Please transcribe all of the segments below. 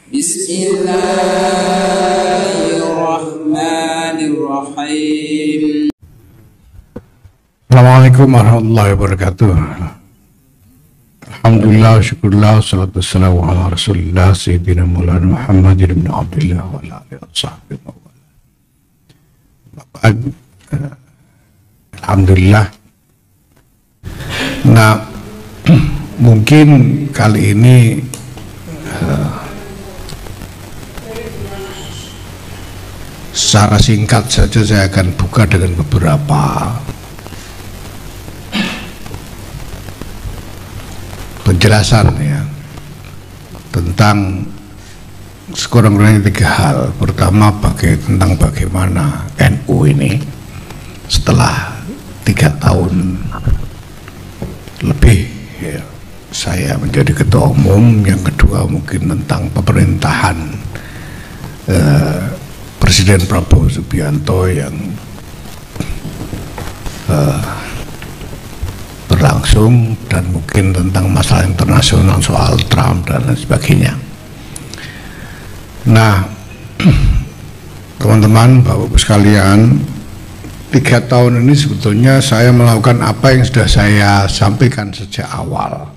Bismillahirrahmanirrahim. Assalamualaikum warahmatullahi wabarakatuh. Alhamdulillah, syukurlah, salatu wassalamu ala rasulillah Sayyidina Maulana Muhammad ibn Abdullah wa ala alihi wa sahbihi wa ala. Alhamdulillah. Nah, mungkin kali ini secara singkat saja saya akan buka dengan beberapa penjelasan ya tentang sekurang-kurangnya 3 hal. Pertama, tentang bagaimana NU ini setelah 3 tahun lebih ya, saya menjadi ketua umum. Yang kedua mungkin tentang pemerintahan Presiden Prabowo Subianto yang berlangsung, dan mungkin tentang masalah internasional soal Trump dan lain sebagainya. Nah, teman-teman, Bapak-Ibu sekalian, 3 tahun ini sebetulnya saya melakukan apa yang sudah saya sampaikan sejak awal.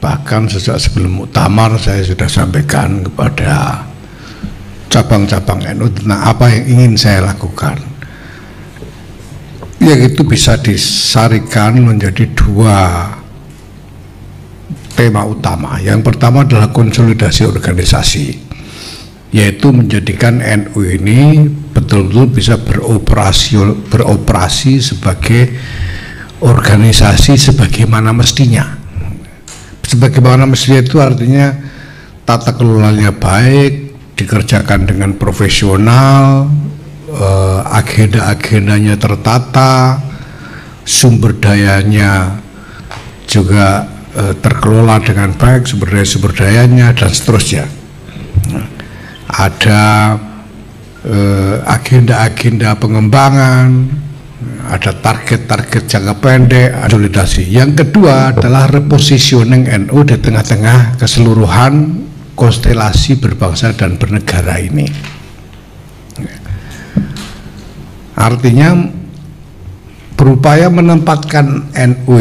Bahkan sejak sebelum muktamar saya sudah sampaikan kepada cabang-cabang NU tentang apa yang ingin saya lakukan. Yaitu bisa disarikan menjadi 2 tema utama. Yang pertama adalah konsolidasi organisasi, yaitu menjadikan NU ini betul-betul bisa beroperasi sebagai organisasi sebagaimana mestinya. Sebagaimana mestinya itu artinya tata kelolanya baik, dikerjakan dengan profesional, agenda-agendanya tertata, sumber dayanya juga terkelola dengan baik, sumber dayanya dan seterusnya. Ada agenda-agenda pengembangan, ada target-target jangka pendek, konsolidasi. Yang kedua adalah repositioning NU di tengah-tengah keseluruhan konstelasi berbangsa dan bernegara ini. Artinya berupaya menempatkan NU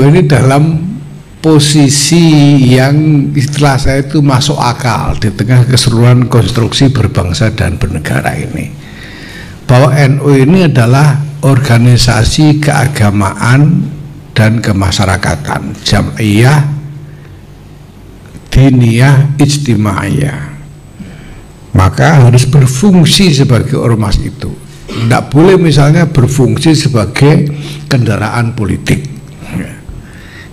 ini dalam posisi yang istilah saya itu masuk akal di tengah keseluruhan konstruksi berbangsa dan bernegara ini. Bahwa NU ini adalah organisasi keagamaan dan kemasyarakatan, jam'iyah, diniyah, ijtimaiyah. Maka harus berfungsi sebagai ormas itu. Tidak boleh misalnya berfungsi sebagai kendaraan politik.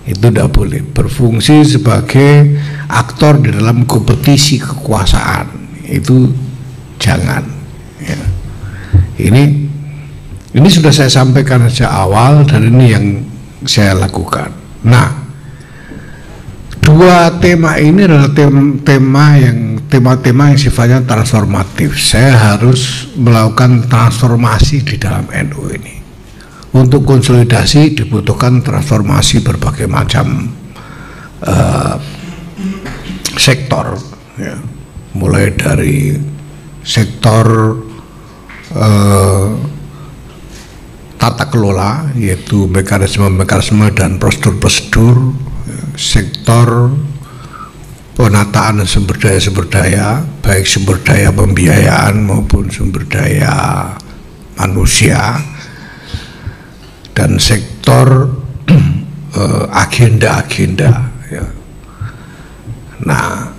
Itu tidak boleh. Berfungsi sebagai aktor di dalam kompetisi kekuasaan. Itu jangan. Ya. Ini sudah saya sampaikan sejak awal, dan ini yang saya lakukan. Nah, 2 tema ini adalah tema yang sifatnya transformatif. Saya harus melakukan transformasi di dalam NU ini. Untuk konsolidasi dibutuhkan transformasi berbagai macam sektor, ya. Mulai dari sektor tata kelola, yaitu mekanisme dan prosedur-prosedur, sektor penataan sumber daya, baik sumber daya pembiayaan maupun sumber daya manusia, dan sektor agenda-agenda. Ya. Nah,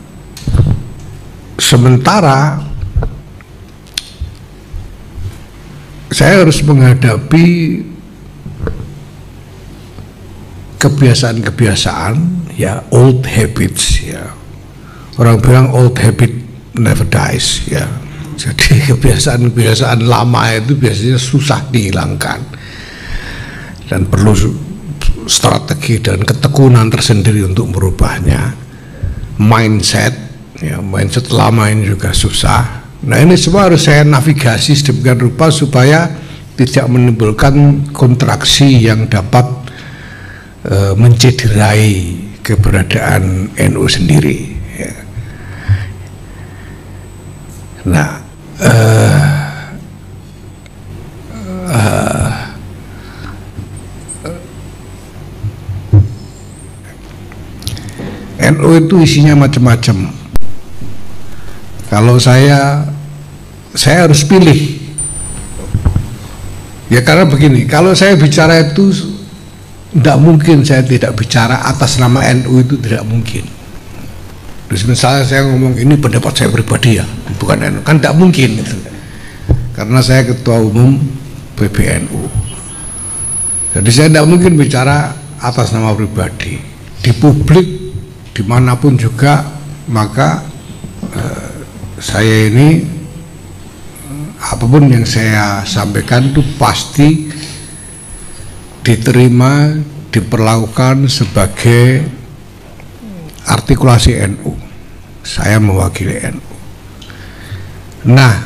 sementara saya harus menghadapi kebiasaan-kebiasaan, ya, old habits, ya. Orang bilang old habit never dies, ya. Jadi kebiasaan-kebiasaan lama itu biasanya susah dihilangkan dan perlu strategi dan ketekunan tersendiri untuk merubahnya. Mindset, ya, mindset lama ini juga susah. Nah, ini semua harus saya navigasi sedemikian rupa supaya tidak menimbulkan kontraksi yang dapat mencederai keberadaan NU sendiri. Ya. Nah, NU itu isinya macam-macam. Kalau saya harus pilih. Ya karena begini, kalau saya bicara itu tidak mungkin saya tidak bicara atas nama NU, itu tidak mungkin. Terus misalnya saya ngomong ini pendapat saya pribadi ya, bukan NU, kan tidak mungkin itu. Karena saya ketua umum PBNU. Jadi saya tidak mungkin bicara atas nama pribadi. Di publik dimanapun juga, maka saya ini apapun yang saya sampaikan itu pasti diterima, diperlakukan sebagai artikulasi NU. Saya mewakili NU. Nah,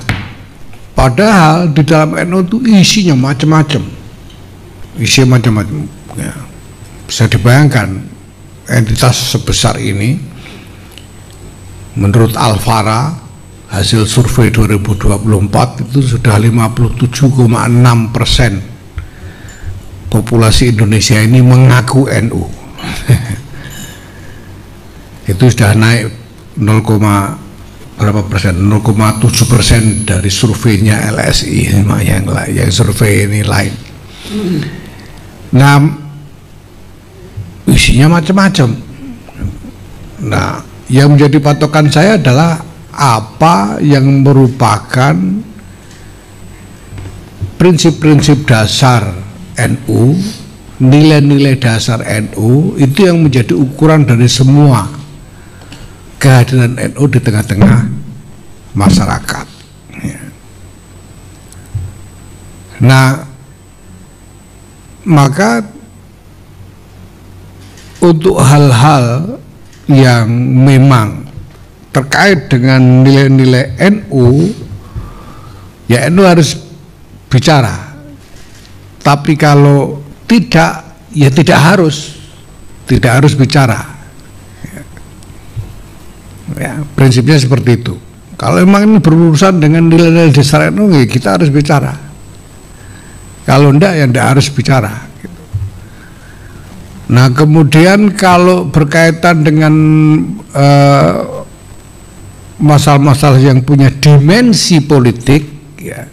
padahal di dalam NU itu isinya macam-macam. Isinya macam-macam. Ya. Bisa dibayangkan entitas sebesar ini, menurut Alfara, hasil survei 2024 itu sudah 57,6% populasi Indonesia ini mengaku NU. Itu sudah naik 0,7% dari surveinya LSI yang survei ini lain. Nah, isinya macam-macam. Nah, yang menjadi patokan saya adalah apa yang merupakan prinsip-prinsip dasar NU, nilai-nilai dasar NU, itu yang menjadi ukuran dari semua kehadiran NU di tengah-tengah masyarakat. Nah, maka untuk hal-hal yang memang terkait dengan nilai-nilai NU, ya NU harus bicara. Tapi kalau tidak, ya tidak harus bicara. Ya, prinsipnya seperti itu. Kalau memang ini berurusan dengan nilai-nilai dasar NU, ya kita harus bicara. Kalau enggak, ya enggak harus bicara. Nah, kemudian kalau berkaitan dengan masalah-masalah yang punya dimensi politik, ya,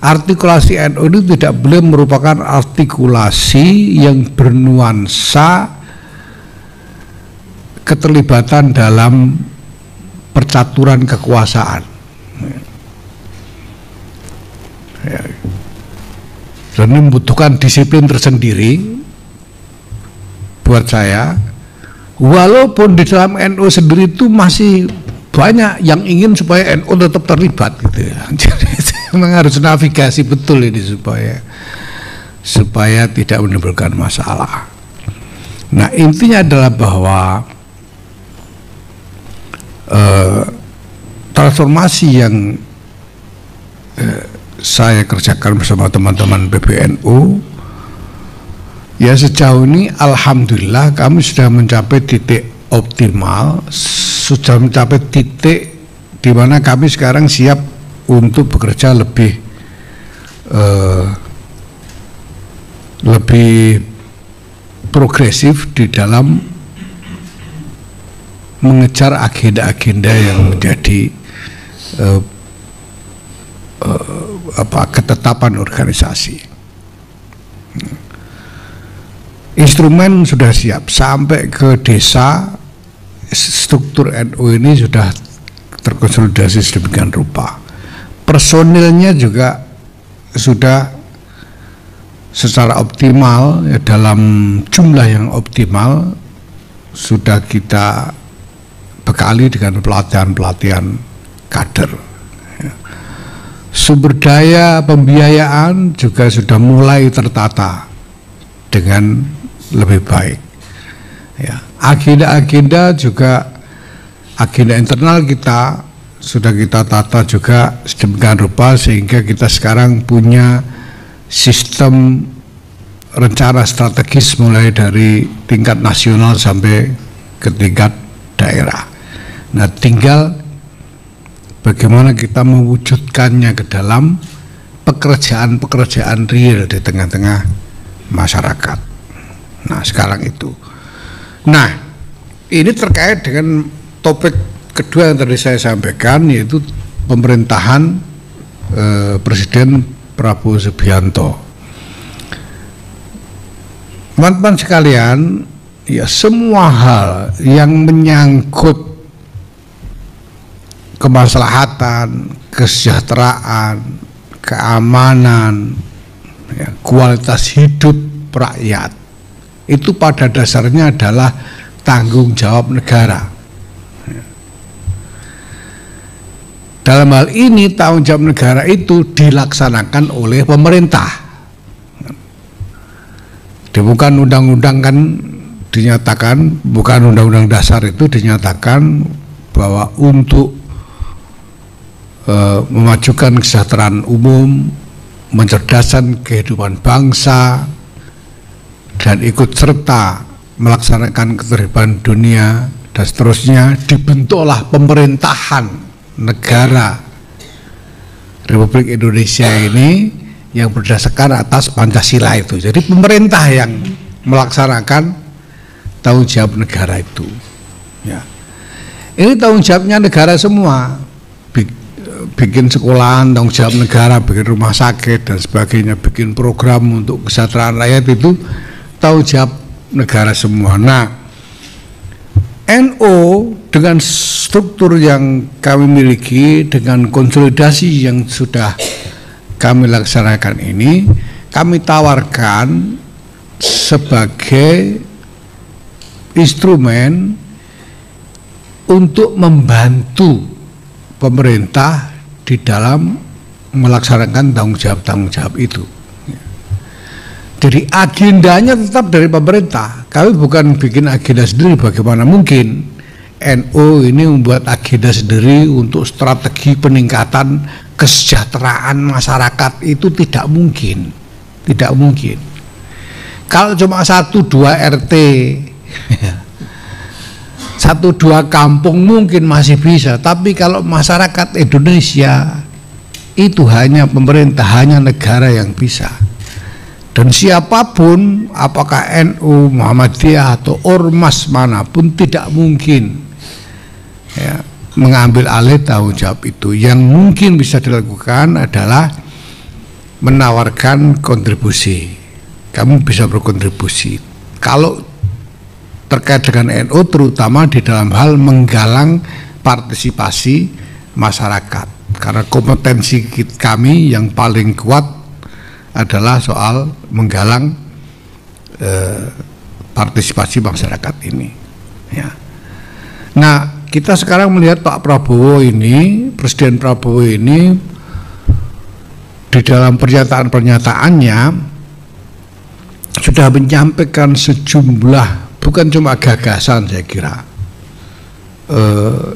artikulasi NU itu tidak boleh merupakan artikulasi yang bernuansa keterlibatan dalam percaturan kekuasaan. Ya. Dan ini membutuhkan disiplin tersendiri buat saya, walaupun di dalam NU sendiri itu masih banyak yang ingin supaya NU tetap terlibat gitu ya. Jadi memang harus navigasi betul ini supaya tidak menimbulkan masalah. Nah, intinya adalah bahwa transformasi yang saya kerjakan bersama teman-teman PBNU, ya sejauh ini alhamdulillah kami sudah mencapai titik optimal, sudah mencapai titik di mana kami sekarang siap untuk bekerja lebih progresif di dalam mengejar agenda-agenda yang menjadi ketetapan organisasi. Instrumen sudah siap sampai ke desa. Struktur NU ini sudah terkonsolidasi sedemikian rupa. Personilnya juga sudah secara optimal, ya, dalam jumlah yang optimal sudah kita bekali dengan pelatihan-pelatihan kader. Sumber daya pembiayaan juga sudah mulai tertata dengan lebih baik. Ya, agenda-agenda juga, agenda internal kita sudah kita tata juga sedemikian rupa sehingga kita sekarang punya sistem rencana strategis mulai dari tingkat nasional sampai ke tingkat daerah. Nah, tinggal bagaimana kita mewujudkannya ke dalam pekerjaan-pekerjaan real di tengah-tengah masyarakat. Nah, sekarang itu. Nah, ini terkait dengan topik kedua yang tadi saya sampaikan, yaitu pemerintahan Presiden Prabowo Subianto. Teman-teman sekalian, ya semua hal yang menyangkut kemaslahatan, kesejahteraan, keamanan, ya, kualitas hidup rakyat itu pada dasarnya adalah tanggung jawab negara. Dalam hal ini tanggung jawab negara itu dilaksanakan oleh pemerintah. Bukan undang-undang kan dinyatakan, bukan undang-undang dasar itu dinyatakan bahwa untuk memajukan kesejahteraan umum, mencerdaskan kehidupan bangsa, dan ikut serta melaksanakan ketertiban dunia dan seterusnya, dibentuklah pemerintahan negara Republik Indonesia ini yang berdasarkan atas Pancasila itu. Jadi pemerintah yang melaksanakan tanggung jawab negara itu. Ya. Ini tanggung jawabnya negara semua. Bikin sekolahan tanggung jawab negara, bikin rumah sakit dan sebagainya, bikin program untuk kesejahteraan rakyat itu tanggung jawab negara semua. Nah, NU dengan struktur yang kami miliki, dengan konsolidasi yang sudah kami laksanakan ini, kami tawarkan sebagai instrumen untuk membantu pemerintah di dalam melaksanakan tanggung jawab itu. Jadi agendanya tetap dari pemerintah. Kami bukan bikin agenda sendiri, bagaimana mungkin. NU ini membuat agenda sendiri untuk strategi peningkatan kesejahteraan masyarakat, itu tidak mungkin. Tidak mungkin. Kalau cuma 1-2 RT 1-2 kampung mungkin masih bisa, tapi kalau masyarakat Indonesia itu hanya pemerintah, hanya negara yang bisa. Dan siapapun, apakah NU, Muhammadiyah atau ormas manapun, tidak mungkin ya, mengambil alih tanggung jawab itu. Yang mungkin bisa dilakukan adalah menawarkan kontribusi. Kamu bisa berkontribusi. Kalau terkait dengan NU, terutama di dalam hal menggalang partisipasi masyarakat, karena kompetensi kami yang paling kuat adalah soal menggalang partisipasi masyarakat ini. Ya. Nah, kita sekarang melihat Pak Prabowo ini, Presiden Prabowo ini, di dalam pernyataan-pernyataannya sudah menyampaikan sejumlah, bukan cuma gagasan saya kira,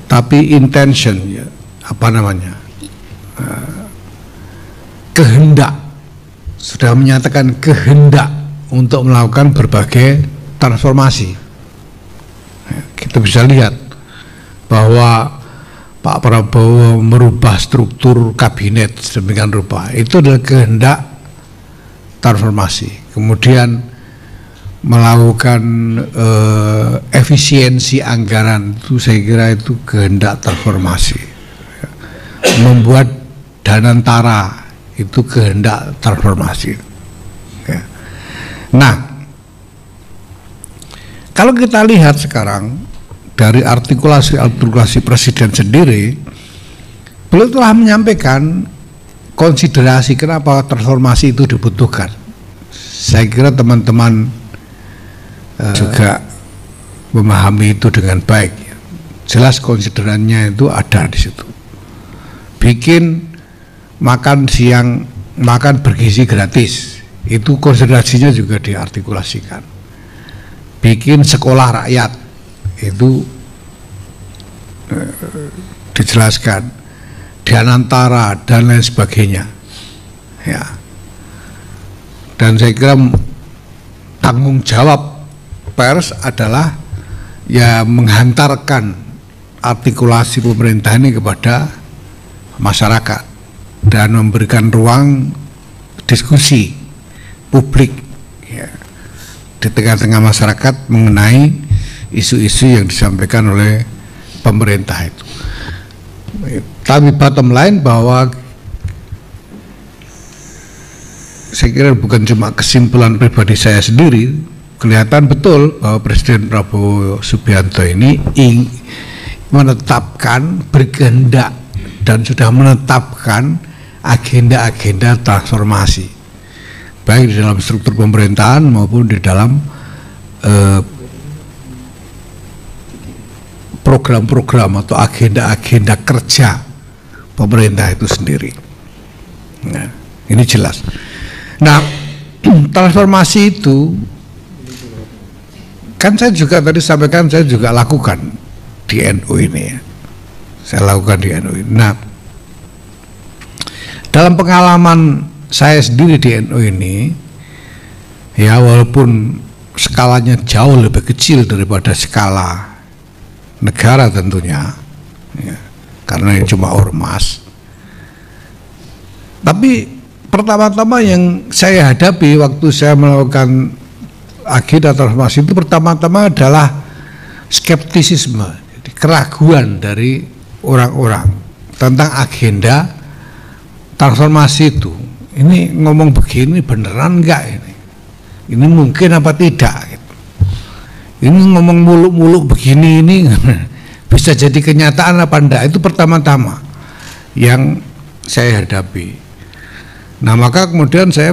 tapi intention, ya, apa namanya, kehendak. Sudah menyatakan kehendak untuk melakukan berbagai transformasi. Kita bisa lihat bahwa Pak Prabowo merubah struktur kabinet sedemikian rupa. Itu adalah kehendak transformasi. Kemudian melakukan efisiensi anggaran, itu saya kira itu kehendak transformasi. Membuat Danantara, itu kehendak transformasi. Ya. Nah, kalau kita lihat sekarang dari artikulasi Presiden sendiri, beliau telah menyampaikan konsiderasi kenapa transformasi itu dibutuhkan. Saya kira teman-teman juga memahami itu dengan baik. Jelas konsiderannya itu ada di situ. Bikin makan siang, makan bergizi gratis, itu konsiderasinya juga diartikulasikan. Bikin sekolah rakyat, itu dijelaskan, Danantara dan lain sebagainya. Ya. Dan saya kira tanggung jawab pers adalah ya menghantarkan artikulasi pemerintah ini kepada masyarakat dan memberikan ruang diskusi publik ya, di tengah-tengah masyarakat mengenai isu-isu yang disampaikan oleh pemerintah itu. Tapi bottom line bahwa saya kira bukan cuma kesimpulan pribadi saya sendiri, kelihatan betul bahwa Presiden Prabowo Subianto ini menetapkan, berkehendak dan sudah menetapkan agenda-agenda transformasi, baik di dalam struktur pemerintahan maupun di dalam program-program atau agenda-agenda kerja pemerintah itu sendiri. Nah, ini jelas. Nah, transformasi itu kan saya juga tadi sampaikan, saya juga lakukan di NU ini ya. Saya lakukan di NU ini. Nah, dalam pengalaman saya sendiri di NU ini, ya walaupun skalanya jauh lebih kecil daripada skala negara tentunya, ya, karena ini cuma ormas. Tapi pertama-tama yang saya hadapi waktu saya melakukan agenda transformasi itu pertama-tama adalah skeptisisme, jadi keraguan dari orang-orang tentang agenda transformasi itu. Ini ngomong begini beneran enggak ini? Ini mungkin apa tidak? Gitu. Ini ngomong muluk-muluk begini ini bisa jadi kenyataan apa enggak? Itu pertama-tama yang saya hadapi. Nah, maka kemudian saya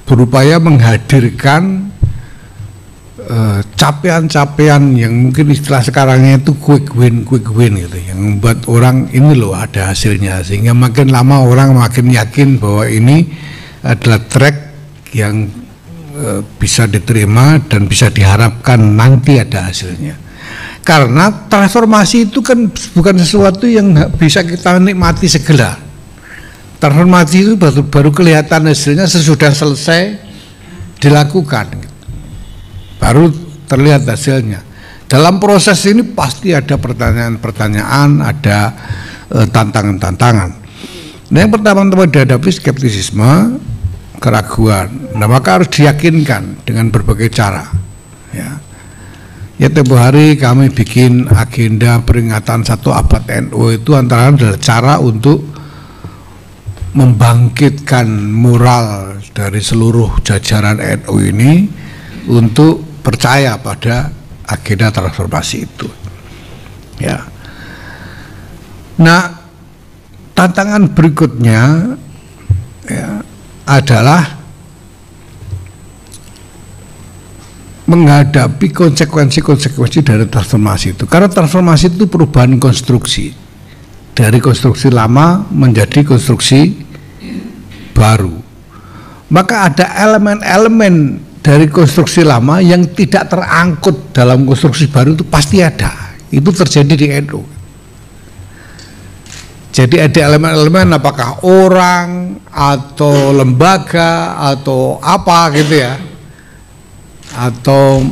berupaya menghadirkan capaian-capaian yang mungkin istilah sekarangnya itu quick win gitu, yang membuat orang ini loh ada hasilnya, sehingga makin lama orang makin yakin bahwa ini adalah track yang bisa diterima dan bisa diharapkan nanti ada hasilnya. Karena transformasi itu kan bukan sesuatu yang bisa kita nikmati segera. Transformasi itu baru kelihatan hasilnya sesudah selesai dilakukan, baru terlihat hasilnya. Dalam proses ini pasti ada pertanyaan-pertanyaan, ada tantangan-tantangan. Nah, yang pertama-tama dihadapi skeptisisme, keraguan. Nah, maka harus diyakinkan dengan berbagai cara. Ya, tempo hari kami bikin agenda peringatan 1 abad NU itu antara adalah cara untuk membangkitkan moral dari seluruh jajaran NU ini untuk percaya pada agenda transformasi itu. Ya. Nah, tantangan berikutnya ya, adalah menghadapi konsekuensi-konsekuensi dari transformasi itu. Karena transformasi itu perubahan konstruksi. Dari konstruksi lama menjadi konstruksi baru. Maka ada elemen-elemen dari konstruksi lama yang tidak terangkut dalam konstruksi baru itu pasti ada. Itu terjadi di NU. Jadi ada elemen-elemen apakah orang atau lembaga atau apa gitu ya, atau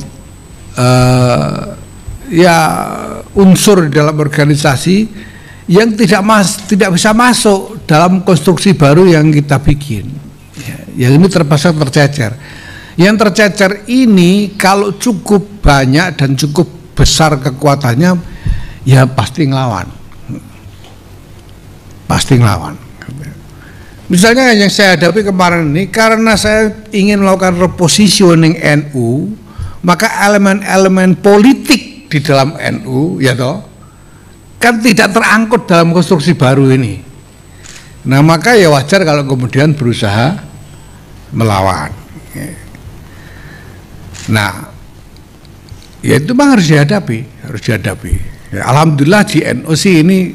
ya unsur dalam organisasi yang tidak bisa masuk dalam konstruksi baru yang kita bikin. Ya, yang ini terpaksa tercecer. Yang tercecer ini kalau cukup banyak dan cukup besar kekuatannya, ya pasti ngelawan. Pasti ngelawan. Misalnya yang saya hadapi kemarin ini, karena saya ingin melakukan repositioning NU, maka elemen-elemen politik di dalam NU, ya toh, kan tidak terangkut dalam konstruksi baru ini. Nah, maka ya wajar kalau kemudian berusaha melawan. Nah, ya itu memang harus dihadapi. Ya, alhamdulillah di NU sih ini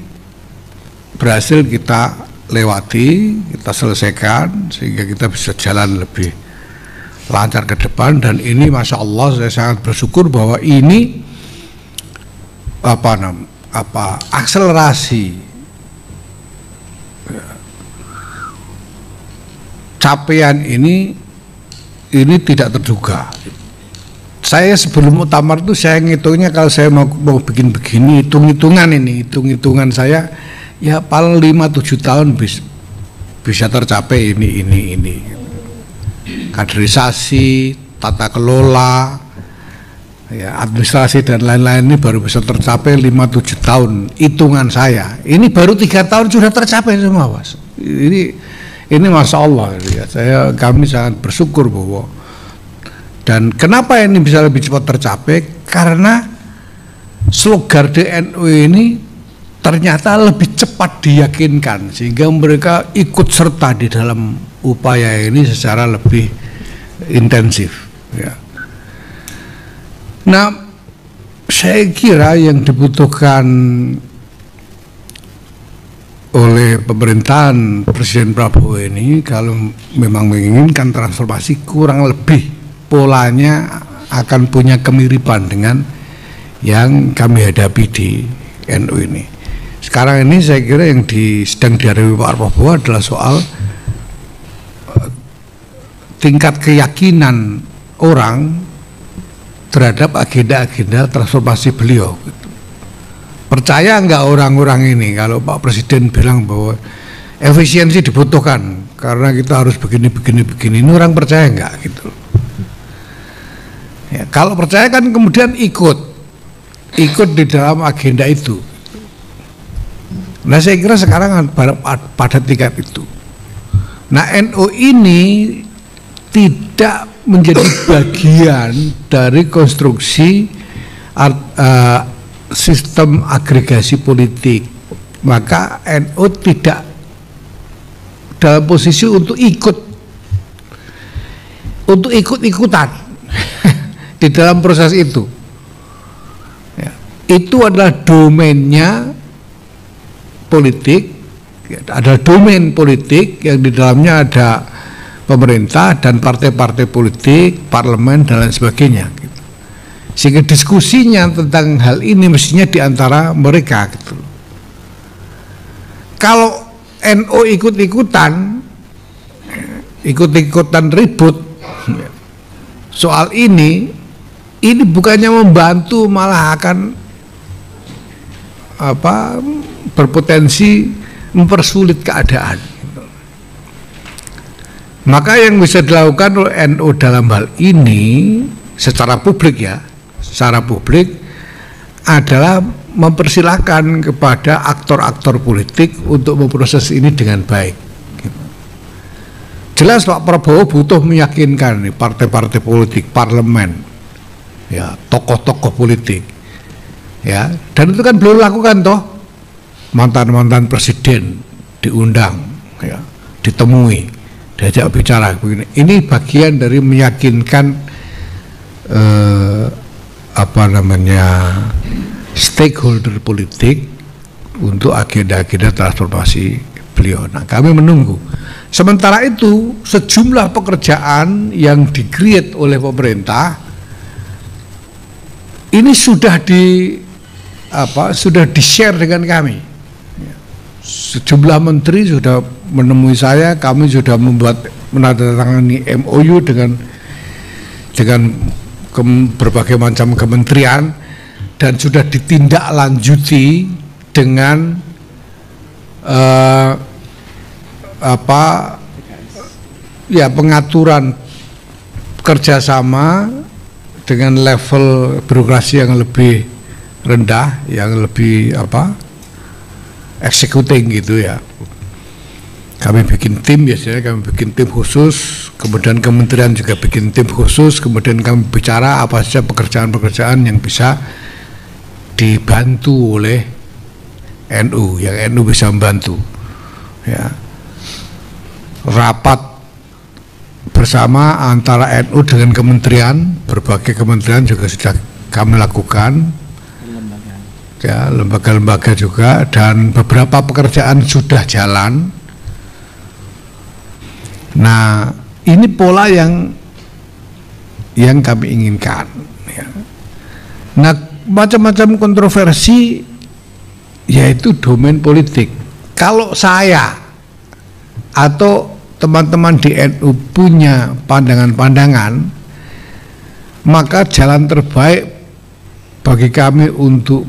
berhasil kita lewati, kita selesaikan sehingga kita bisa jalan lebih lancar ke depan. Dan ini Masya Allah saya sangat bersyukur bahwa ini akselerasi capaian ini tidak terduga. saya sebelum muktamar itu saya ngitungnya, kalau saya mau bikin begini, hitung-hitungan saya ya paling 5-7 tahun bisa tercapai ini. Kaderisasi, tata kelola, ya, administrasi dan lain-lain ini baru bisa tercapai 5-7 tahun hitungan saya. Ini baru 3 tahun sudah tercapai semua, Mas. Ini Masya Allah ya. Kami sangat bersyukur bahwa, dan kenapa ini bisa lebih cepat tercapai, karena slogan NU ini ternyata lebih cepat diyakinkan, sehingga mereka ikut serta di dalam upaya ini secara lebih intensif ya. Nah, saya kira yang dibutuhkan oleh pemerintahan Presiden Prabowo ini, kalau memang menginginkan transformasi, kurang lebih polanya akan punya kemiripan dengan yang kami hadapi di NU ini. Sekarang ini saya kira yang sedang dihadapi Pak Prabowo adalah soal tingkat keyakinan orang terhadap agenda-agenda transformasi beliau. Percaya enggak orang-orang ini kalau Pak Presiden bilang bahwa efisiensi dibutuhkan karena kita harus begini, ini orang percaya enggak gitu. Ya, kalau percaya kan kemudian ikut di dalam agenda itu. Nah, saya kira sekarang pada tingkat itu. Nah, NU ini tidak menjadi bagian dari konstruksi sistem agregasi politik, maka NU tidak dalam posisi untuk ikut-ikutan di dalam proses itu. Ya, itu adalah domainnya politik, ada domain politik yang di dalamnya ada pemerintah dan partai-partai politik, parlemen dan lain sebagainya. Gitu. Sehingga diskusinya tentang hal ini mestinya di antara mereka. Gitu. Kalau NU ikut-ikutan ribut soal ini bukannya membantu, malah akan berpotensi mempersulit keadaan. Maka yang bisa dilakukan oleh NU dalam hal ini secara publik adalah mempersilahkan kepada aktor-aktor politik untuk memproses ini dengan baik. Jelas Pak Prabowo butuh meyakinkan partai-partai politik, parlemen, ya, tokoh-tokoh politik, ya, dan itu kan belum lakukan toh. Mantan-mantan presiden diundang, ya, ditemui, diajak bicara begini. Ini bagian dari meyakinkan stakeholder politik untuk agenda-agenda transformasi beliau. Nah, kami menunggu. Sementara itu sejumlah pekerjaan yang di-create oleh pemerintah ini sudah di-share dengan kami. Sejumlah menteri sudah menemui saya, kami sudah menandatangani MOU dengan berbagai macam kementerian dan sudah ditindaklanjuti dengan pengaturan kerjasama dengan level birokrasi yang lebih rendah, yang lebih executing gitu ya. Kami bikin tim, biasanya kami bikin tim khusus, kemudian kementerian juga bikin tim khusus, kemudian kami bicara apa saja pekerjaan-pekerjaan yang bisa dibantu oleh NU, yang NU bisa membantu. Ya. Rapat bersama antara NU dengan kementerian, berbagai kementerian juga sudah kami lakukan. Ya, lembaga-lembaga juga, dan beberapa pekerjaan sudah jalan. Nah, ini pola yang kami inginkan. Ya. Nah, macam-macam kontroversi yaitu domain politik. Kalau saya atau teman-teman di NU punya pandangan-pandangan, maka jalan terbaik bagi kami untuk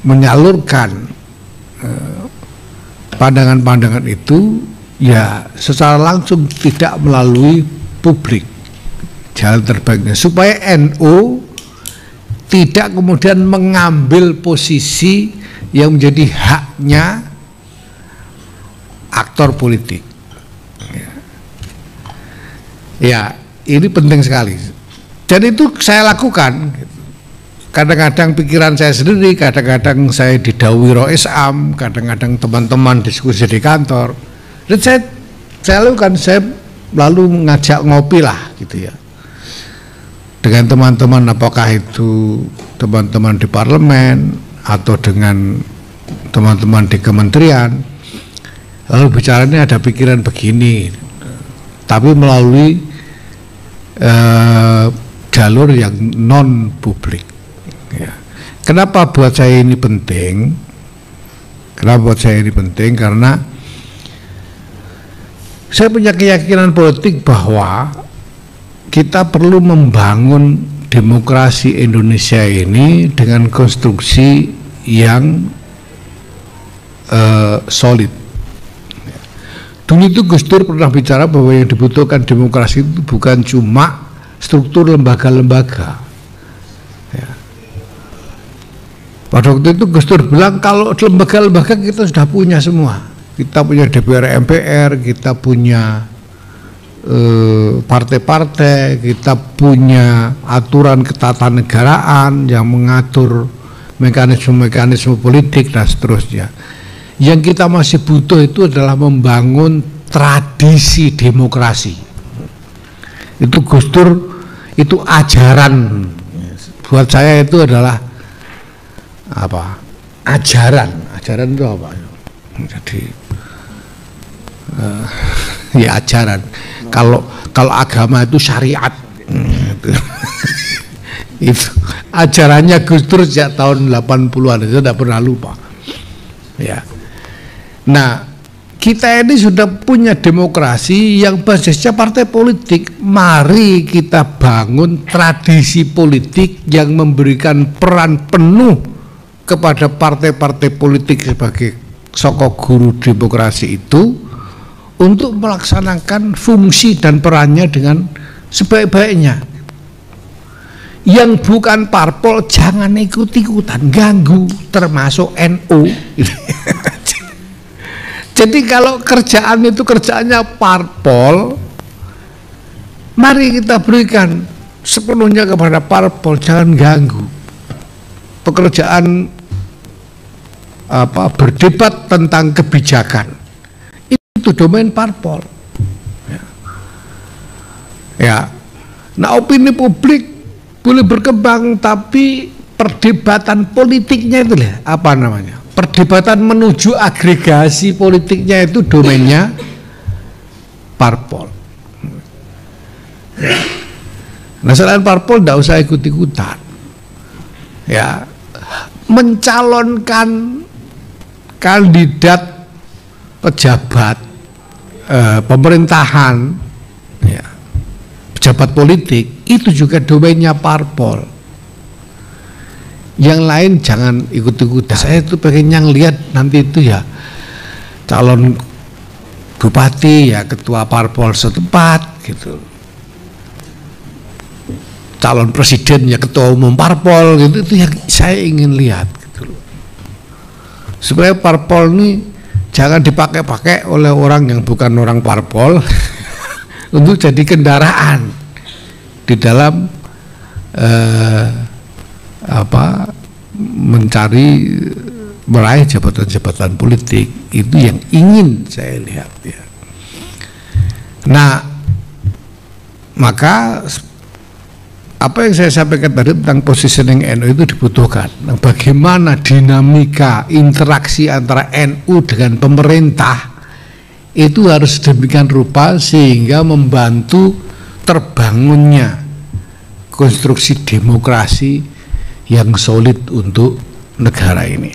menyalurkan pandangan-pandangan itu ya secara langsung, tidak melalui publik. Jalan terbaiknya supaya NU tidak kemudian mengambil posisi yang menjadi haknya aktor politik. Ya, ini penting sekali. Dan itu saya lakukan. Kadang-kadang pikiran saya sendiri, kadang-kadang saya didhawuhi Rois Am, kadang-kadang teman-teman diskusi di kantor. Dan saya lakukan, saya lalu ngajak ngopi lah gitu ya. Dengan teman-teman, apakah itu teman-teman di parlemen atau dengan teman-teman di kementerian. Lalu bicaranya ada pikiran begini, tapi melalui jalur yang non publik. Ya. Kenapa buat saya ini penting? Kenapa buat saya ini penting? Karena saya punya keyakinan politik bahwa kita perlu membangun demokrasi Indonesia ini dengan konstruksi yang solid. Dulu itu Gus Dur pernah bicara bahwa yang dibutuhkan demokrasi itu bukan cuma struktur lembaga-lembaga. Ya. Pada waktu itu Gus Dur bilang kalau lembaga-lembaga kita sudah punya semua. Kita punya DPR MPR, kita punya partai-partai, kita punya aturan ketatanegaraan yang mengatur mekanisme-mekanisme politik dan seterusnya. Yang kita masih butuh itu adalah membangun tradisi demokrasi. Itu Gus Dur, itu ajaran. Buat saya itu adalah apa? Ajaran itu apa? Jadi ya ajaran. Kalau agama itu syariat, itu ajarannya Gus Dur sejak tahun 80-an, itu tidak pernah lupa. Ya. Nah, kita ini sudah punya demokrasi yang basisnya partai politik. Mari kita bangun tradisi politik yang memberikan peran penuh kepada partai-partai politik sebagai sokok guru demokrasi itu, untuk melaksanakan fungsi dan perannya dengan sebaik-baiknya. Yang bukan parpol jangan ikut-ikutan, ganggu, termasuk NU. Jadi kalau kerjaan itu kerjaannya parpol, mari kita berikan sepenuhnya kepada parpol, jangan ganggu. Pekerjaan berdebat tentang kebijakan itu domain parpol. Ya. Nah, opini publik boleh berkembang, tapi perdebatan politiknya itu apa namanya? Perdebatan menuju agregasi politiknya itu domainnya parpol. Ya. Nah, selain parpol tidak usah ikut-ikutan. Ya, mencalonkan kandidat pejabat pemerintahan, ya, pejabat politik itu juga domainnya parpol. Yang lain jangan ikut-ikutan. Saya itu pengennya ngelihat nanti itu ya calon bupati ya ketua parpol setempat gitu, calon presiden ya ketua umum parpol gitu. Itu yang saya ingin lihat gitu loh. Supaya parpol ini jangan dipakai-pakai oleh orang yang bukan orang parpol untuk jadi kendaraan di dalam meraih jabatan-jabatan politik. Itu yang ingin saya lihat ya. Nah, maka apa yang saya sampaikan tadi tentang positioning NU itu dibutuhkan. Nah, bagaimana dinamika interaksi antara NU dengan pemerintah itu harus demikian rupa sehingga membantu terbangunnya konstruksi demokrasi yang solid untuk negara ini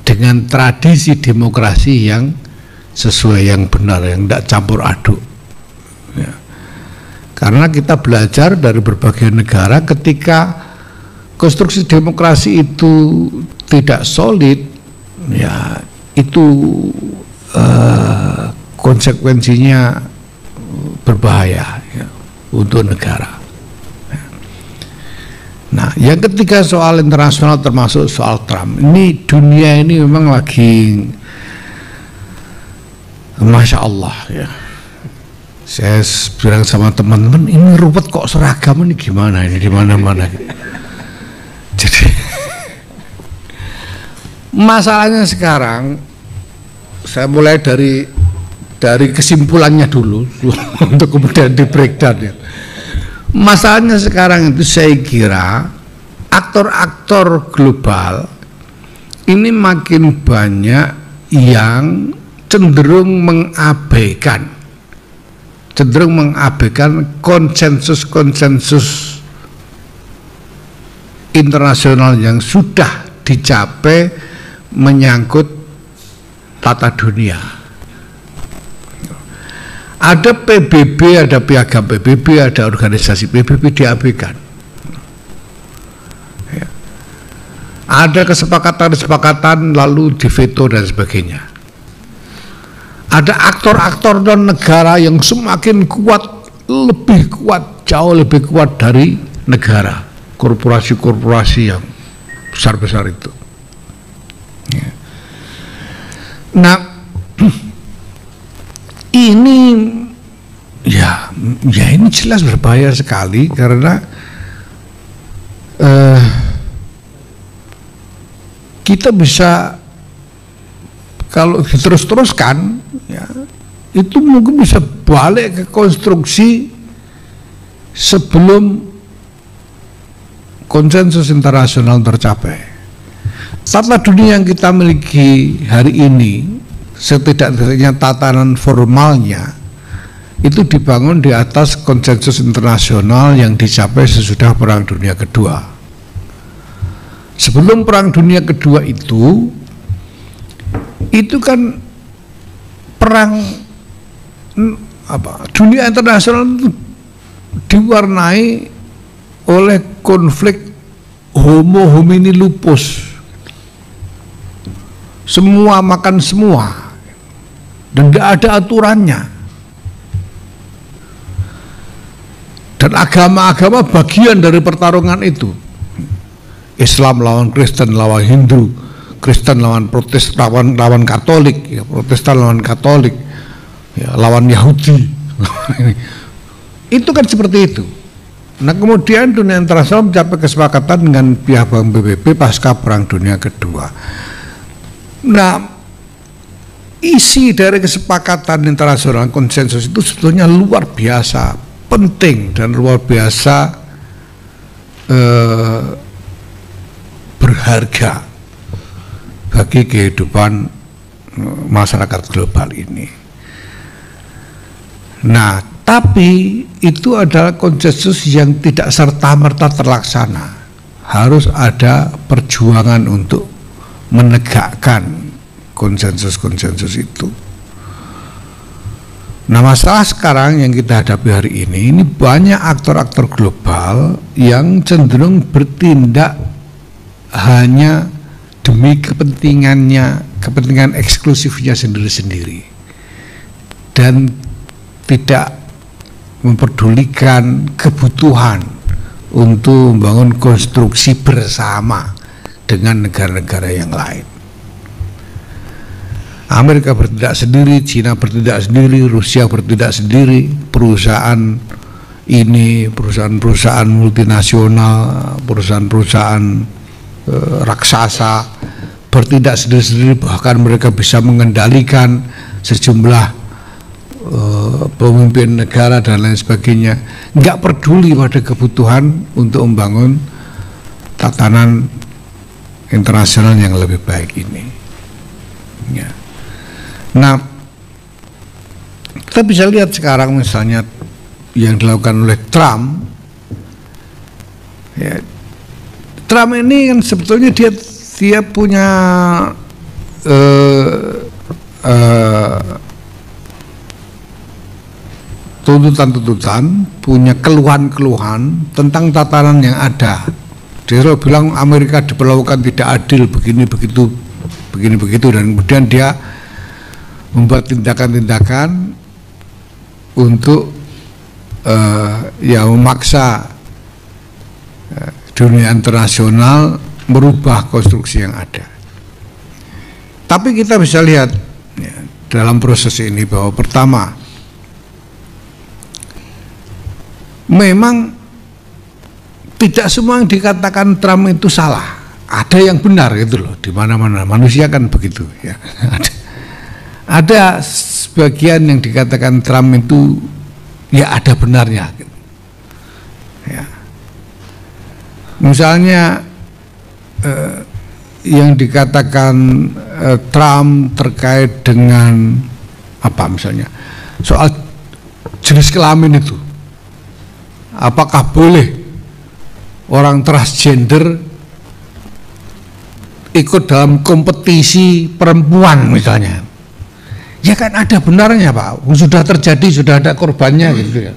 dengan tradisi demokrasi yang sesuai, yang benar, yang tidak campur aduk ya. Karena kita belajar dari berbagai negara ketika konstruksi demokrasi itu tidak solid, ya itu konsekuensinya berbahaya ya, untuk negara. Nah, yang ketiga soal internasional termasuk soal Trump. Ini dunia ini memang lagi, Masya Allah ya. Saya bilang sama teman-teman, ini ruwet kok seragam ini gimana ini di mana-mana. Jadi masalahnya sekarang, saya mulai dari kesimpulannya dulu untuk kemudian di breakdown ya. Masalahnya sekarang itu saya kira aktor-aktor global ini makin banyak yang cenderung mengabaikan konsensus internasional yang sudah dicapai menyangkut tata dunia. Ada PBB, ada piagam PBB, ada organisasi PBB diabaikan. Ya. Ada kesepakatan lalu diveto dan sebagainya. Ada aktor-aktor non negara yang semakin kuat, lebih kuat, jauh lebih kuat dari negara, korporasi-korporasi yang besar-besar itu. Ya. Nah, ini ya ini jelas berbahaya sekali karena kita bisa, kalau diterus-teruskan ya, itu mungkin bisa balik ke konstruksi sebelum konsensus internasional tercapai. Tata dunia yang kita miliki hari ini, setidak-tidaknya tatanan formalnya itu dibangun di atas konsensus internasional yang dicapai sesudah Perang Dunia Kedua. Sebelum Perang Dunia Kedua itu kan perang dunia internasional itu diwarnai oleh konflik homo homini lupus, semua makan semua dan tidak ada aturannya, dan agama-agama bagian dari pertarungan itu. Islam lawan Kristen, lawan Hindu, Kristen lawan Protestan, lawan Katolik, ya, Protestan lawan Katolik, ya, lawan Yahudi. Itu kan seperti itu. Nah, kemudian dunia internasional mencapai kesepakatan dengan piagam PBB pasca Perang Dunia Kedua. Nah, isi dari kesepakatan internasional konsensus itu sebetulnya luar biasa penting dan luar biasa berharga bagi kehidupan masyarakat global ini. Nah, tapi itu adalah konsensus yang tidak serta-merta terlaksana. Harus ada perjuangan untuk menegakkan konsensus-konsensus itu. Nah, masalah sekarang yang kita hadapi hari ini banyak aktor-aktor global yang cenderung bertindak hanya demi kepentingan eksklusifnya sendiri-sendiri dan tidak memperdulikan kebutuhan untuk membangun konstruksi bersama dengan negara-negara yang lain. Amerika bertindak sendiri, Cina bertindak sendiri, Rusia bertindak sendiri, perusahaan ini, perusahaan-perusahaan multinasional, perusahaan-perusahaan raksasa bertindak sendiri-sendiri, bahkan mereka bisa mengendalikan sejumlah pemimpin negara dan lain sebagainya, nggak peduli pada kebutuhan untuk membangun tatanan internasional yang lebih baik ini. Ya. Nah, kita bisa lihat sekarang misalnya yang dilakukan oleh Trump. Ya, Trump ini kan sebetulnya dia punya tuntutan-tuntutan, punya keluhan-keluhan tentang tatanan yang ada. Dia selalu bilang Amerika diperlakukan tidak adil, begini begitu, dan kemudian dia membuat tindakan-tindakan untuk ya memaksa dunia internasional merubah konstruksi yang ada. Tapi kita bisa lihat ya, dalam proses ini bahwa pertama, memang tidak semua yang dikatakan Trump itu salah. Ada yang benar gitu loh, di mana-mana manusia kan begitu ya. Ada sebagian yang dikatakan Trump itu ya ada benarnya gitu. Ya. Misalnya yang dikatakan Trump terkait dengan apa, misalnya soal jenis kelamin itu, apakah boleh orang transgender ikut dalam kompetisi perempuan misalnya? Ya kan ada benarnya Pak, sudah terjadi, sudah ada korbannya gitu ya.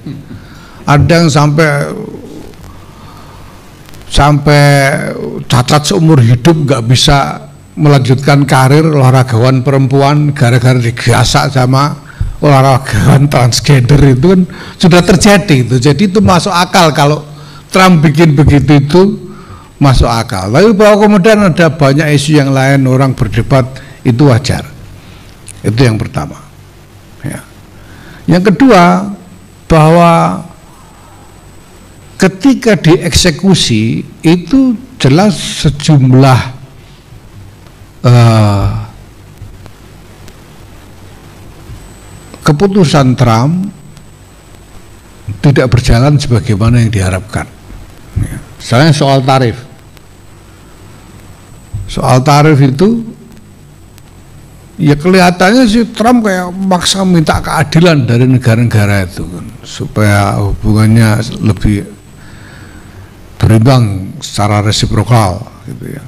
Ada yang sampai cacat seumur hidup nggak bisa melanjutkan karir olahragawan perempuan gara-gara digasak sama olahragawan transgender, itu kan sudah terjadi itu. Jadi itu masuk akal kalau Trump bikin begitu, itu masuk akal. Tapi bahwa kemudian ada banyak isu yang lain orang berdebat, itu wajar. Itu yang pertama ya. Yang kedua, bahwa ketika dieksekusi itu jelas sejumlah keputusan Trump tidak berjalan sebagaimana yang diharapkan ya. Misalnya soal tarif itu ya kelihatannya sih Trump kayak maksa minta keadilan dari negara-negara itu kan, supaya hubungannya lebih berimbang secara resiprokal gitu ya.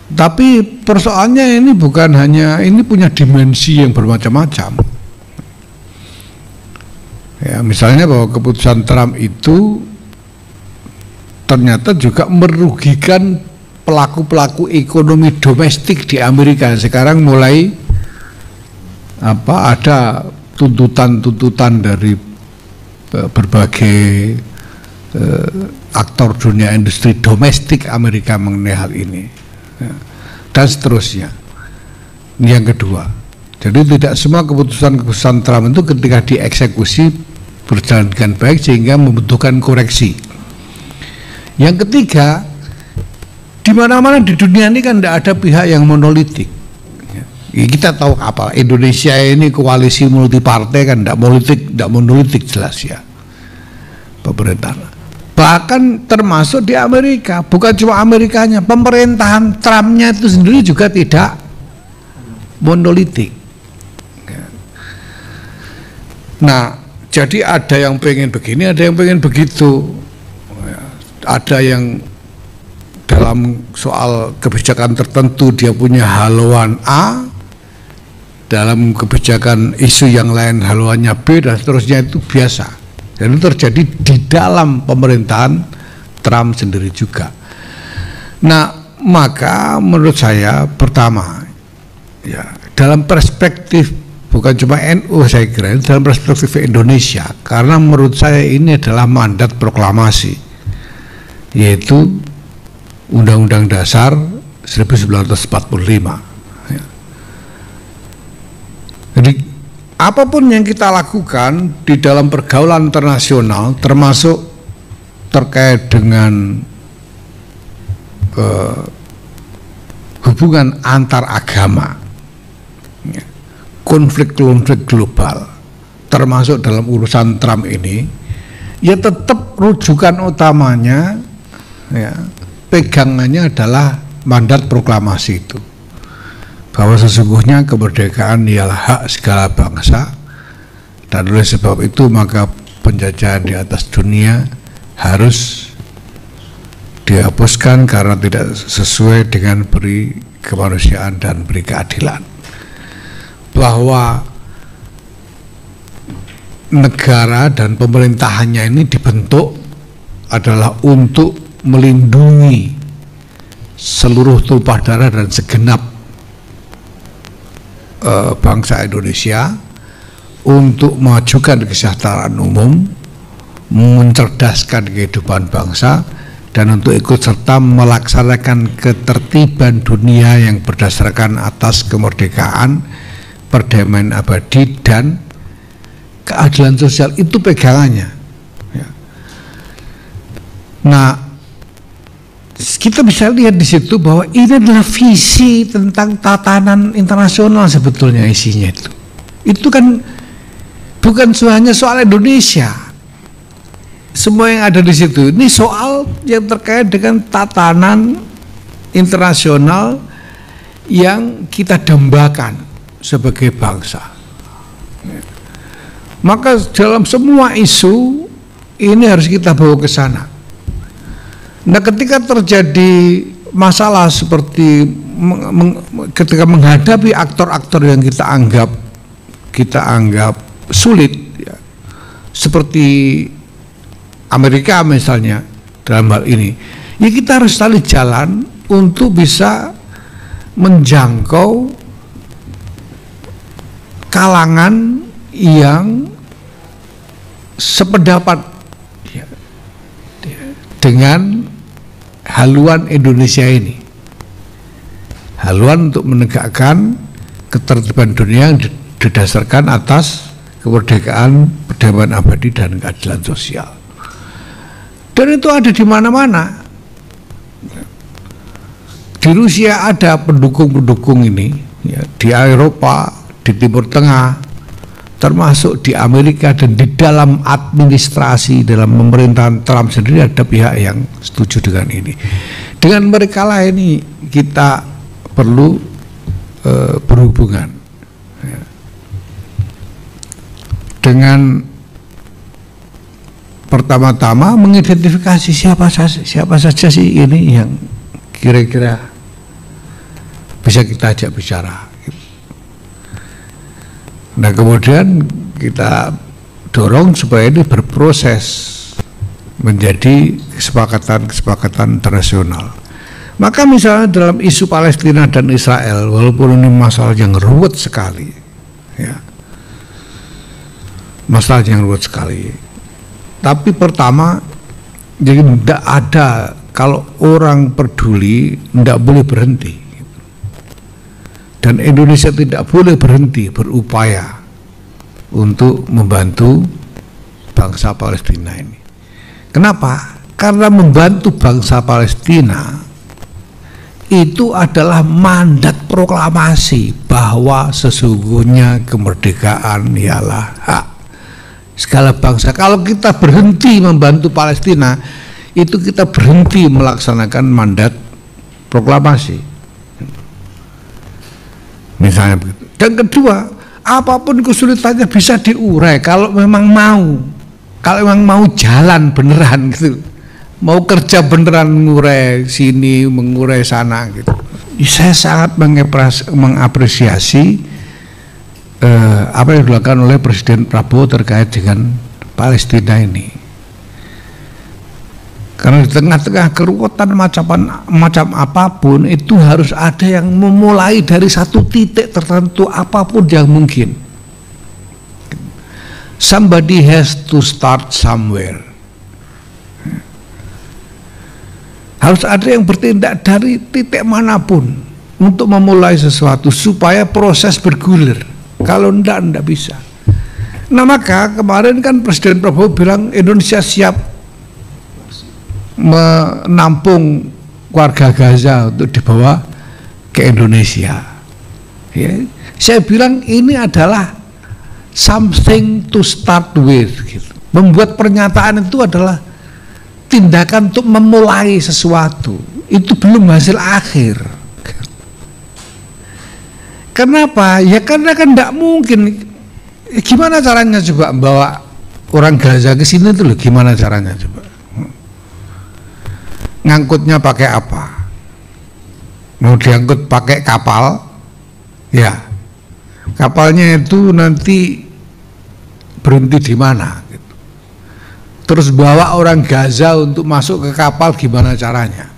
Tapi persoalannya ini bukan hanya, ini punya dimensi yang bermacam-macam ya. Misalnya bahwa keputusan Trump itu ternyata juga merugikan pelaku-pelaku ekonomi domestik di Amerika. Sekarang mulai ada tuntutan-tuntutan dari berbagai aktor dunia industri domestik Amerika mengenai hal ini ya, dan seterusnya. Yang kedua, jadi tidak semua keputusan Trump itu ketika dieksekusi berjalan dengan baik sehingga membutuhkan koreksi. Yang ketiga, di mana-mana di dunia ini kan tidak ada pihak yang monolitik. Ya, kita tahu apa, Indonesia ini koalisi multi partai kan, tidak monolitik jelas ya pemerintah. Bahkan termasuk di Amerika, bukan cuma Amerikanya, pemerintahan Trumpnya itu sendiri juga tidak monolitik. Ya. Nah, jadi ada yang pengen begini, ada yang pengen begitu. Ya, ada yang dalam soal kebijakan tertentu dia punya haluan A, dalam kebijakan isu yang lain haluannya B, dan seterusnya. Itu biasa, dan itu terjadi di dalam pemerintahan Trump sendiri juga. Nah, maka menurut saya pertama ya, dalam perspektif bukan cuma NU, saya kira dalam perspektif Indonesia, karena menurut saya ini adalah mandat proklamasi, yaitu Undang-Undang Dasar 1945 ya. Jadi apapun yang kita lakukan di dalam pergaulan internasional, termasuk terkait dengan hubungan antar agama ya, konflik-konflik global, termasuk dalam urusan Trump ini, ya tetap rujukan utamanya ya, pegangannya adalah mandat proklamasi itu, bahwa sesungguhnya kemerdekaan ialah hak segala bangsa, dan oleh sebab itu maka penjajahan di atas dunia harus dihapuskan karena tidak sesuai dengan peri kemanusiaan dan peri keadilan. Bahwa negara dan pemerintahannya ini dibentuk adalah untuk melindungi seluruh tumpah darah dan segenap bangsa Indonesia, untuk memajukan kesejahteraan umum, mencerdaskan kehidupan bangsa, dan untuk ikut serta melaksanakan ketertiban dunia yang berdasarkan atas kemerdekaan, perdamaian abadi, dan keadilan sosial. Itu pegangannya. Ya. Nah, kita bisa lihat di situ bahwa ini adalah visi tentang tatanan internasional sebetulnya isinya itu. Itu kan bukan hanya soal Indonesia. Semua yang ada di situ ini soal yang terkait dengan tatanan internasional yang kita dambakan sebagai bangsa. Maka dalam semua isu ini harus kita bawa ke sana. Nah, ketika terjadi masalah seperti ketika menghadapi aktor-aktor yang kita anggap sulit, ya, seperti Amerika misalnya dalam hal ini, ya kita harus cari jalan untuk bisa menjangkau kalangan yang sependapat ya, dengan haluan Indonesia ini, haluan untuk menegakkan ketertiban dunia yang didasarkan atas kemerdekaan, perdamaian abadi, dan keadilan sosial. Dan itu ada di mana-mana. Di Rusia ada pendukung-pendukung ini, ya, di Eropa, di Timur Tengah, termasuk di Amerika, dan di dalam administrasi, dalam pemerintahan Trump sendiri ada pihak yang setuju dengan ini. Dengan mereka lah ini kita perlu berhubungan, ya, dengan pertama-tama mengidentifikasi siapa saja sih ini yang kira-kira bisa kita ajak bicara. Nah, kemudian kita dorong supaya ini berproses menjadi kesepakatan internasional. Maka misalnya dalam isu Palestina dan Israel, walaupun ini masalah yang ruwet sekali, ya, masalah yang ruwet sekali, tapi pertama, jadi tidak ada, kalau orang peduli tidak boleh berhenti. Dan Indonesia tidak boleh berhenti berupaya untuk membantu bangsa Palestina ini. Kenapa? Karena membantu bangsa Palestina itu adalah mandat proklamasi bahwa sesungguhnya kemerdekaan ialah hak segala bangsa. Kalau kita berhenti membantu Palestina, itu kita berhenti melaksanakan mandat proklamasi. Misalnya begitu. Dan kedua, apapun kesulitannya bisa diurai kalau memang mau jalan beneran gitu, mau kerja beneran, mengurai sini, mengurai sana gitu. Saya sangat mengapresiasi apa yang dilakukan oleh Presiden Prabowo terkait dengan Palestina ini. Karena di tengah-tengah keruwetan macam apapun, itu harus ada yang memulai dari satu titik tertentu, apapun yang mungkin. Somebody has to start somewhere. Harus ada yang bertindak dari titik manapun untuk memulai sesuatu supaya proses bergulir. Kalau enggak bisa. Nah, maka kemarin kan Presiden Prabowo bilang Indonesia siap menampung warga Gaza untuk dibawa ke Indonesia. Ya, saya bilang ini adalah something to start with. Gitu. Membuat pernyataan itu adalah tindakan untuk memulai sesuatu. Itu belum hasil akhir. Kenapa? Ya karena kan tidak mungkin. Gimana caranya coba bawa orang Gaza ke sini itu loh? Gimana caranya coba? Ngangkutnya pakai apa? Mau diangkut pakai kapal, ya kapalnya itu nanti berhenti di mana gitu. Terus bawa orang Gaza untuk masuk ke kapal gimana caranya?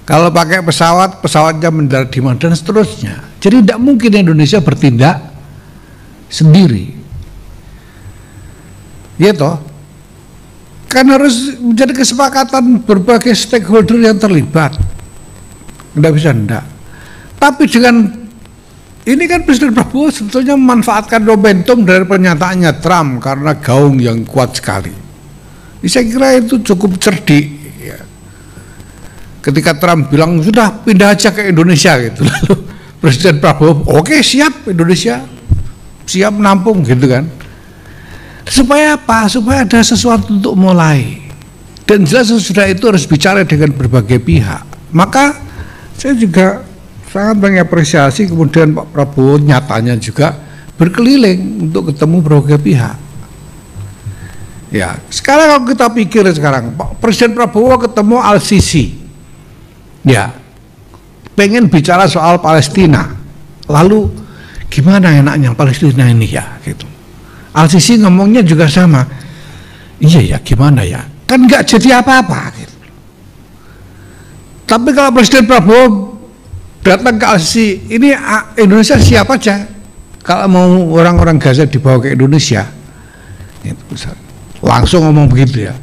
Kalau pakai pesawat, pesawatnya mendarat di mana dan seterusnya. Jadi tidak mungkin Indonesia bertindak sendiri. Ya toh? Kan harus menjadi kesepakatan berbagai stakeholder yang terlibat. Tidak bisa enggak. Tapi dengan ini kan Presiden Prabowo sebetulnya memanfaatkan momentum dari pernyataannya Trump karena gaung yang kuat sekali. Saya kira itu cukup cerdik. Ya. Ketika Trump bilang sudah pindah aja ke Indonesia gitu, lalu Presiden Prabowo oke, siap, Indonesia siap menampung gitu kan. Supaya apa? Supaya ada sesuatu untuk mulai. Dan jelas sesudah itu harus bicara dengan berbagai pihak. Maka saya juga sangat mengapresiasi kemudian Pak Prabowo nyatanya juga berkeliling untuk ketemu berbagai pihak. Ya, sekarang kalau kita pikir sekarang, Pak Presiden Prabowo ketemu Al-Sisi. Ya, pengen bicara soal Palestina. Lalu gimana enaknya Palestina ini ya gitu. Al-Sisi ngomongnya juga sama. Iya ya, gimana ya? Kan nggak jadi apa-apa gitu. Tapi kalau Presiden Prabowo datang ke Al-Sisi, ini Indonesia siap aja kalau mau orang-orang Gaza dibawa ke Indonesia. Itu langsung ngomong begitu ya.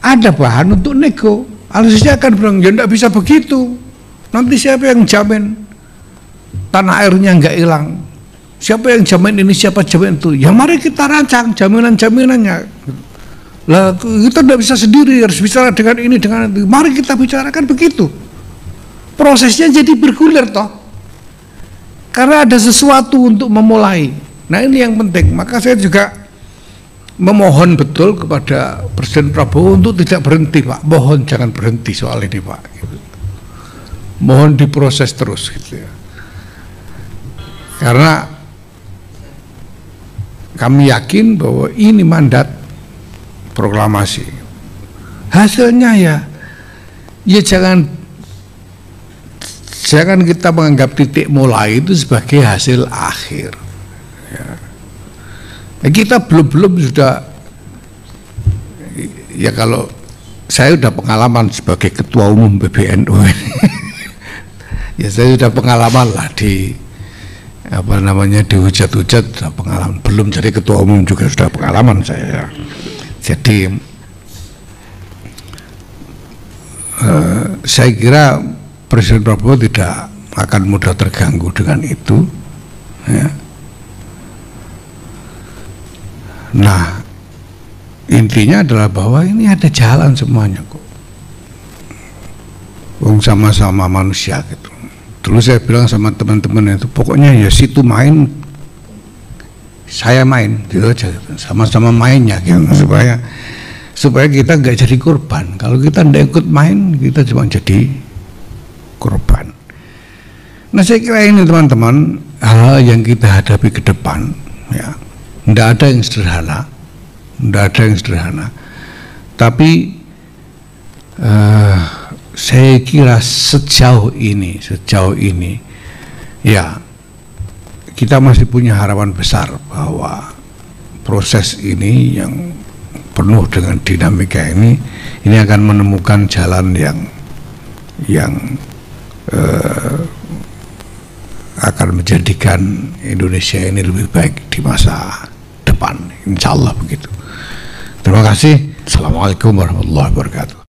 Ada bahan untuk nego. Al-Sisi akan bilang, ya nggak bisa begitu. Nanti siapa yang jamin tanah airnya nggak hilang? Siapa yang jamin ini, siapa jamin itu? Ya mari kita rancang jaminan-jaminannya. Lah kita tidak bisa sendiri, harus bicara dengan ini, dengan itu. Mari kita bicarakan begitu. Prosesnya jadi bergulir toh. Karena ada sesuatu untuk memulai. Nah ini yang penting. Maka saya juga memohon betul kepada Presiden Prabowo untuk tidak berhenti, Pak. Mohon jangan berhenti soal ini, Pak. Gitu. Mohon diproses terus gitu ya. Karena kami yakin bahwa ini mandat proklamasi. Hasilnya ya jangan kita menganggap titik mulai itu sebagai hasil akhir. Ya. Kita belum sudah. Ya kalau saya sudah pengalaman sebagai ketua umum PBNU. Ya saya sudah pengalaman lah dihujat-hujat sudah pengalaman, belum jadi ketua umum juga sudah pengalaman saya. Jadi saya kira Presiden Prabowo tidak akan mudah terganggu dengan itu ya. Nah intinya adalah bahwa ini ada jalan semuanya kok, sama-sama manusia gitu. Dulu saya bilang sama teman-teman itu, pokoknya ya situ main, saya main, gitu aja, sama-sama mainnya, gitu, supaya kita nggak jadi korban. Kalau kita nggak ikut main, kita cuma jadi korban. Nah saya kira ini teman-teman, hal yang kita hadapi ke depan, ya, nggak ada yang sederhana, tapi saya kira sejauh ini ya kita masih punya harapan besar bahwa proses ini yang penuh dengan dinamika ini akan menemukan jalan yang akan menjadikan Indonesia ini lebih baik di masa depan, insya Allah begitu. Terima kasih. Assalamualaikum warahmatullahi wabarakatuh.